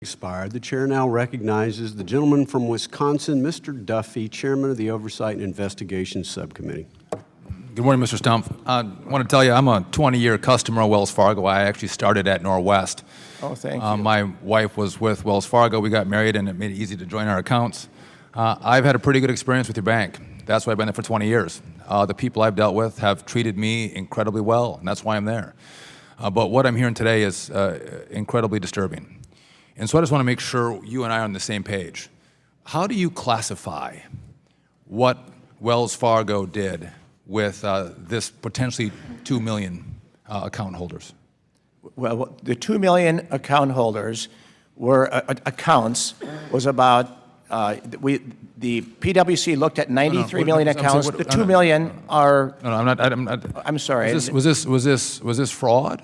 Expired. The chair now recognizes the gentleman from Wisconsin, Mr. Duffy, chairman of the Oversight and Investigation Subcommittee. Good morning, Mr. Stumpf. I want to tell you I'm a 20-year customer of Wells Fargo. I actually started at Norwest. Oh, thank you. My wife was with Wells Fargo. We got married, and it made it easy to join our accounts. I've had a pretty good experience with your bank. That's why I've been there for 20 years. The people I've dealt with have treated me incredibly well, and that's why I'm there. But what I'm hearing today is incredibly disturbing. And so I just want to make sure you and I are on the same page. How do you classify what Wells Fargo did with this potentially 2 million account holders? Well, the 2 million account holders were accounts was about the PwC looked at 93 million accounts. The 2 million are. No, I'm not. I'm sorry. Was this fraud?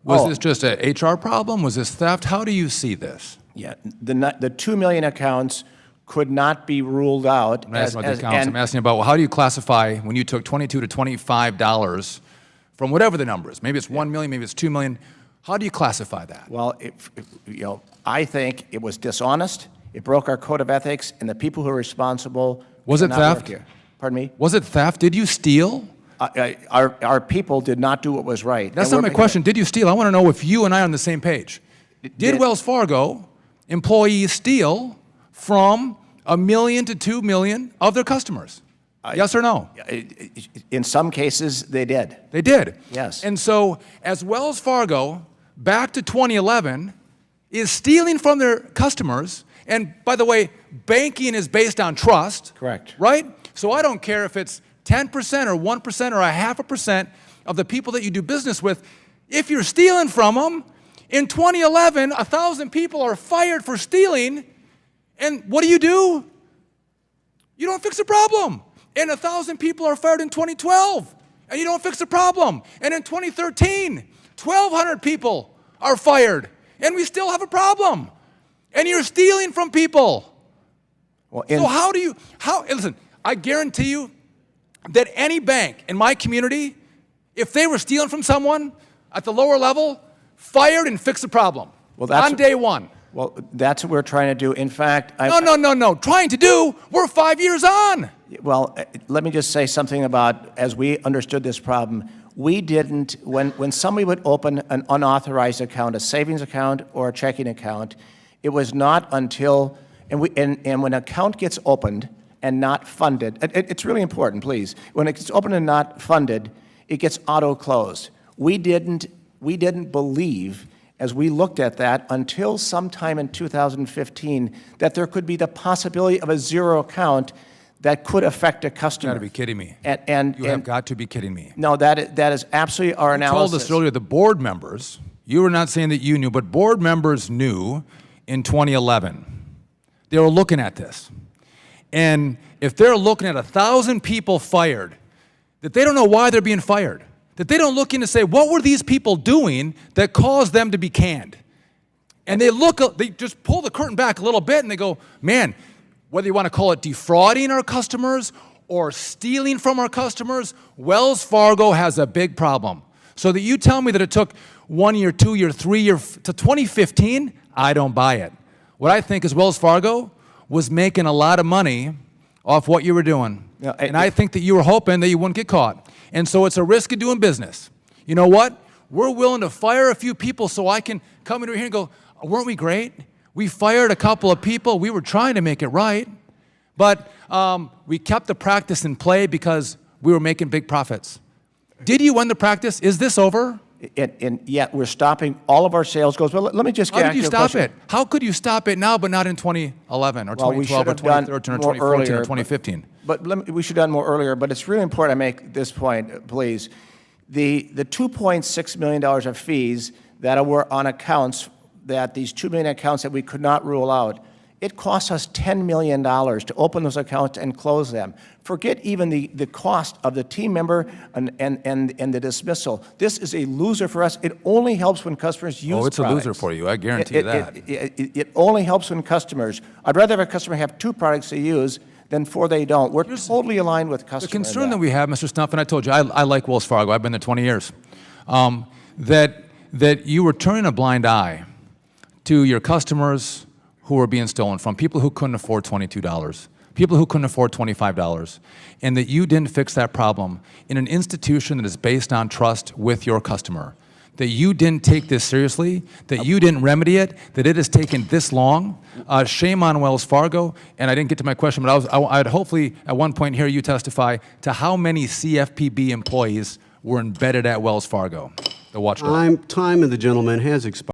Was this just an HR problem? Was this theft? How do you see this? Yeah, the 2 million accounts could not be ruled out. I'm asking about the accounts. I'm asking about, well, how do you classify when you took $22 to $25 from whatever the number is? Maybe it's 1 million, maybe it's 2 million. How do you classify that? Well, I think it was dishonest. It broke our code of ethics, and the people who are responsible. Was it theft? Pardon me? Was it theft? Did you steal? Our people did not do what was right. That's not my question. Did you steal? I want to know if you and I are on the same page. Did Wells Fargo employees steal from 1 million to 2 million of their customers? Yes or no? In some cases, they did. They did? Yes. And so as Wells Fargo, back to 2011, is stealing from their customers, and by the way, banking is based on trust. Correct. Right? So I don't care if it's 10% or 1% or 0.5% of the people that you do business with. If you're stealing from them, in 2011, 1,000 people are fired for stealing, and what do? You don't fix the problem. And 1,000 people are fired in 2012, and you don't fix the problem. And in 2013, 1,200 people are fired, and we still have a problem. And you're stealing from people. Well, so listen, I guarantee you, that any bank in my community, if they were stealing from someone at the lower level, fired and fixed the problem on day one. Well, that's what we're trying to do. In fact, No. Trying to do, we're 5 years on. Well, let me just say something about, as we understood this problem, we didn't, when somebody would open an unauthorized account, a savings account or a checking account, it was not until, and when an account gets opened, and not funded. It's really important, please. When it gets open and not funded, it gets auto-closed. We didn't believe, as we looked at that, until sometime in 2015, that there could be the possibility of a zero account that could affect a customer. You've got to be kidding me. You have got to be kidding me. No, that is absolutely our analysis. You told us earlier the board members, you were not saying that you knew, but board members knew in 2011. They were looking at this. And if they're looking at 1,000 people fired, that they don't know why they're being fired, that they don't look in to say, what were these people doing that caused them to be canned? And they just pull the curtain back a little bit and they go, man, whether you want to call it defrauding our customers or stealing from our customers, Wells Fargo has a big problem. So that you tell me that it took 1 year, 2 year, 3 year, to 2015, I don't buy it. What I think is Wells Fargo was making a lot of money off what you were doing. And I think that you were hoping that you wouldn't get caught. And so it's a risk of doing business. You know what? We're willing to fire a few people so I can come in here and go, weren't we great? We fired a couple of people. We were trying to make it right. But we kept the practice in play because we were making big profits. Did you win the practice? Is this over? And yet we're stopping all of our sales goals. Well, let me just get How did you stop it? How could you stop it now but not in 2011 or 2012 or 2013 or 2014 or 2015? But we should have done more earlier, but it's really important I make this point, please. The $2.6 million of fees that were on accounts, that these 2 million accounts that we could not rule out, it cost us $10 million to open those accounts and close them. Forget even the cost of the team member and the dismissal. This is a loser for us. It only helps when customers use it's products. A loser for you, I guarantee that. It only helps when customers. I'd rather have a customer have 2 products they use than 4 they don't. We're totally aligned with customers. The concern that we have, Mr. Stumpf, and I told you, I like Wells Fargo. I've been there 20 years. That you were turning a blind eye to your customers who were being stolen from, people who couldn't afford $22, people who couldn't afford $25, and that you didn't fix that problem in an institution that is based on trust with your customer, that you didn't take this seriously, that you didn't remedy it, that it has taken this long. Shame on Wells Fargo. And I didn't get to my question, but I'd hopefully at one point hear you testify to how many CFPB employees were embedded at Wells Fargo, the watchdog. Time of the gentleman has expired.